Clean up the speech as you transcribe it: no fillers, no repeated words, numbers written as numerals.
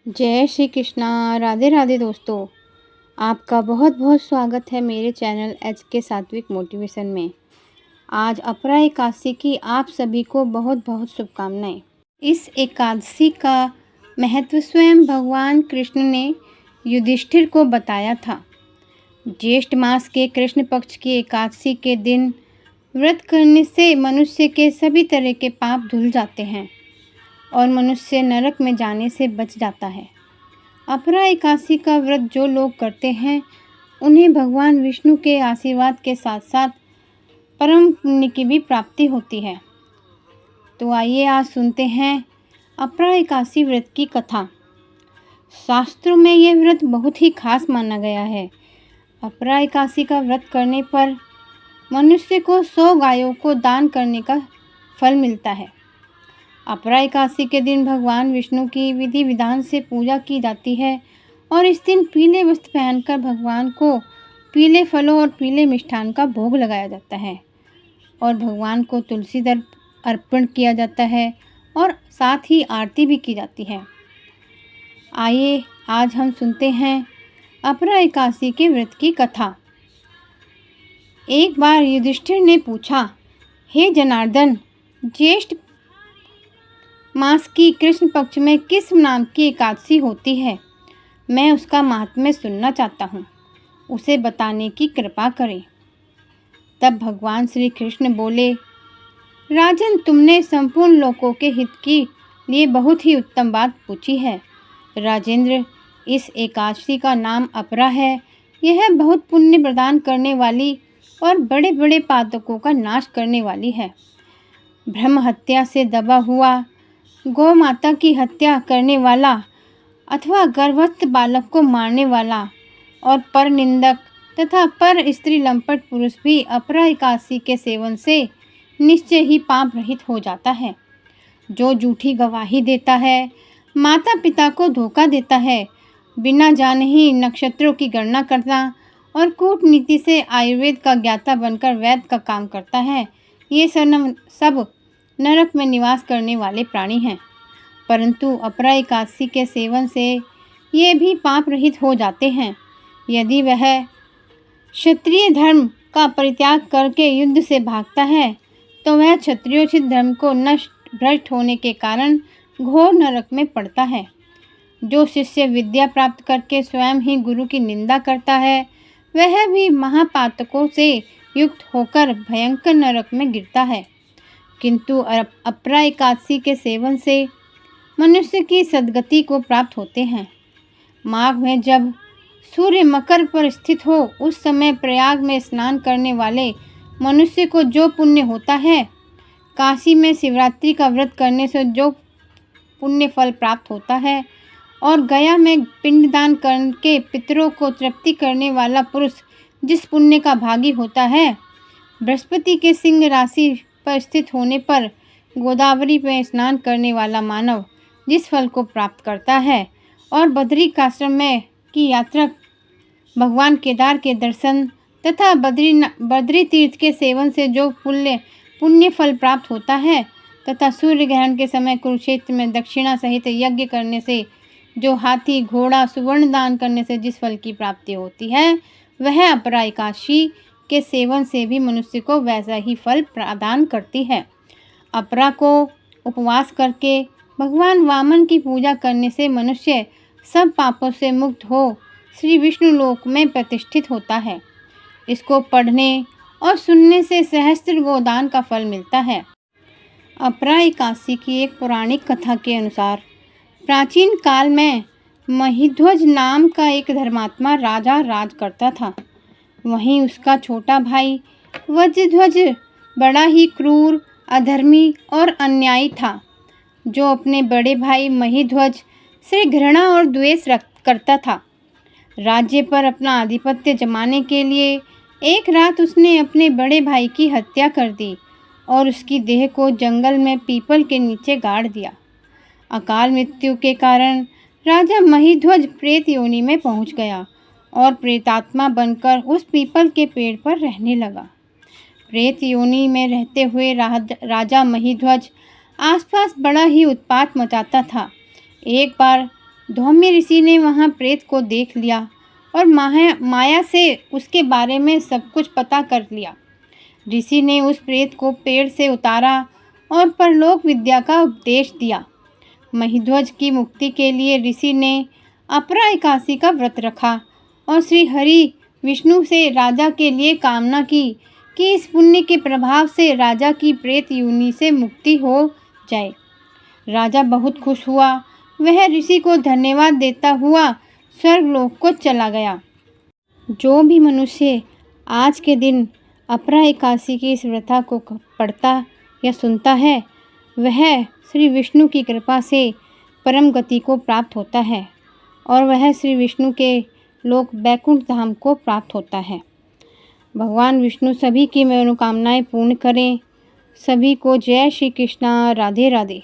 जय श्री कृष्णा। राधे राधे दोस्तों। आपका बहुत बहुत स्वागत है मेरे चैनल एच के सात्विक मोटिवेशन में। आज अपरा एकादशी की आप सभी को बहुत बहुत शुभकामनाएं। इस एकादशी का महत्व स्वयं भगवान कृष्ण ने युधिष्ठिर को बताया था। ज्येष्ठ मास के कृष्ण पक्ष की एकादशी के दिन व्रत करने से मनुष्य के सभी तरह के पाप धुल जाते हैं और मनुष्य नरक में जाने से बच जाता है। अपरा एकादशी का व्रत जो लोग करते हैं उन्हें भगवान विष्णु के आशीर्वाद के साथ साथ परम पुण्य की भी प्राप्ति होती है। तो आइए आज सुनते हैं अपरा एकादशी व्रत की कथा। शास्त्रों में यह व्रत बहुत ही खास माना गया है। अपरा एकादशी का व्रत करने पर मनुष्य को 100 गायों को दान करने का फल मिलता है। अपरा एकादशी के दिन भगवान विष्णु की विधि विधान से पूजा की जाती है और इस दिन पीले वस्त्र पहनकर भगवान को पीले फलों और पीले मिष्ठान का भोग लगाया जाता है और भगवान को तुलसी दल अर्पण किया जाता है और साथ ही आरती भी की जाती है। आइए आज हम सुनते हैं अपरा एकादशी के व्रत की कथा। एक बार युधिष्ठिर ने पूछा, हे जनार्दन, ज्येष्ठ मास की कृष्ण पक्ष में किस नाम की एकादशी होती है? मैं उसका महात्म्य सुनना चाहता हूँ, उसे बताने की कृपा करें। तब भगवान श्री कृष्ण बोले, राजन, तुमने संपूर्ण लोकों के हित के लिए बहुत ही उत्तम बात पूछी है। राजेंद्र, इस एकादशी का नाम अपरा है। यह बहुत पुण्य प्रदान करने वाली और बड़े बड़े पातकों का नाश करने वाली है। ब्रह्म हत्या से दबा हुआ, गौ माता की हत्या करने वाला अथवा गर्भस्थ बालक को मारने वाला और पर निंदक तथा पर स्त्री लंपट पुरुष भी अपरा एकादशी के सेवन से निश्चय ही पाप रहित हो जाता है। जो झूठी गवाही देता है, माता पिता को धोखा देता है, बिना जाने ही नक्षत्रों की गणना करता और कूटनीति से आयुर्वेद का ज्ञाता बनकर वैद्य का काम करता है, ये सब नरक में निवास करने वाले प्राणी हैं। परंतु अपरा एकादशी के सेवन से ये भी पाप रहित हो जाते हैं। यदि वह क्षत्रिय धर्म का परित्याग करके युद्ध से भागता है तो वह क्षत्रियोचित धर्म को नष्ट भ्रष्ट होने के कारण घोर नरक में पड़ता है। जो शिष्य विद्या प्राप्त करके स्वयं ही गुरु की निंदा करता है वह भी महापातकों से युक्त होकर भयंकर नरक में गिरता है। किंतु अपरा एकादशी के सेवन से मनुष्य की सद्गति को प्राप्त होते हैं। माघ में जब सूर्य मकर पर स्थित हो उस समय प्रयाग में स्नान करने वाले मनुष्य को जो पुण्य होता है, काशी में शिवरात्रि का व्रत करने से जो पुण्य फल प्राप्त होता है और गया में पिंडदान करके पितरों को तृप्ति करने वाला पुरुष जिस पुण्य का भागी होता है, बृहस्पति के सिंह राशि पर स्थित होने पर गोदावरी में स्नान करने वाला मानव जिस फल को प्राप्त करता है और बद्रिकाश्रम में की यात्रा भगवान केदार के दर्शन तथा बद्री तीर्थ के सेवन से जो पुण्य फल प्राप्त होता है तथा सूर्य ग्रहण के समय कुरुक्षेत्र में दक्षिणा सहित यज्ञ करने से जो हाथी घोड़ा सुवर्ण दान करने से जिस फल की प्राप्ति होती है वह अपरा एकादशी के सेवन से भी मनुष्य को वैसा ही फल प्रदान करती है। अपरा को उपवास करके भगवान वामन की पूजा करने से मनुष्य सब पापों से मुक्त हो श्री विष्णु लोक में प्रतिष्ठित होता है। इसको पढ़ने और सुनने से सहस्त्र गोदान का फल मिलता है। अपरा एकादशी की एक पौराणिक कथा के अनुसार प्राचीन काल में महिध्वज नाम का एक धर्मात्मा राजा राज करता था। वहीं उसका छोटा भाई वज्रध्वज बड़ा ही क्रूर, अधर्मी और अन्यायी था, जो अपने बड़े भाई महिध्वज से घृणा और द्वेष करता था। राज्य पर अपना आधिपत्य जमाने के लिए एक रात उसने अपने बड़े भाई की हत्या कर दी और उसकी देह को जंगल में पीपल के नीचे गाड़ दिया। अकाल मृत्यु के कारण राजा महिध्वज प्रेत योनि में पहुंच गया और प्रेतात्मा बनकर उस पीपल के पेड़ पर रहने लगा। प्रेत योनि में रहते हुए राजा महिध्वज आसपास बड़ा ही उत्पात मचाता था। एक बार धौम्य ऋषि ने वहाँ प्रेत को देख लिया और माया से उसके बारे में सब कुछ पता कर लिया। ऋषि ने उस प्रेत को पेड़ से उतारा और परलोक विद्या का उपदेश दिया। महिध्वज की मुक्ति के लिए ऋषि ने अपरा एकादशी का व्रत रखा और श्री हरि विष्णु से राजा के लिए कामना की कि इस पुण्य के प्रभाव से राजा की प्रेत योनि से मुक्ति हो जाए। राजा बहुत खुश हुआ। वह ऋषि को धन्यवाद देता हुआ स्वर्गलोक को चला गया। जो भी मनुष्य आज के दिन अपरा एकादशी की इस व्रता को पढ़ता या सुनता है, वह श्री विष्णु की कृपा से परम गति को प्राप्त होता है और वह श्री विष्णु के लोक बैकुंठ धाम को प्राप्त होता है। भगवान विष्णु सभी की मनोकामनाएं पूर्ण करें। सभी को जय श्री कृष्णा। राधे राधे।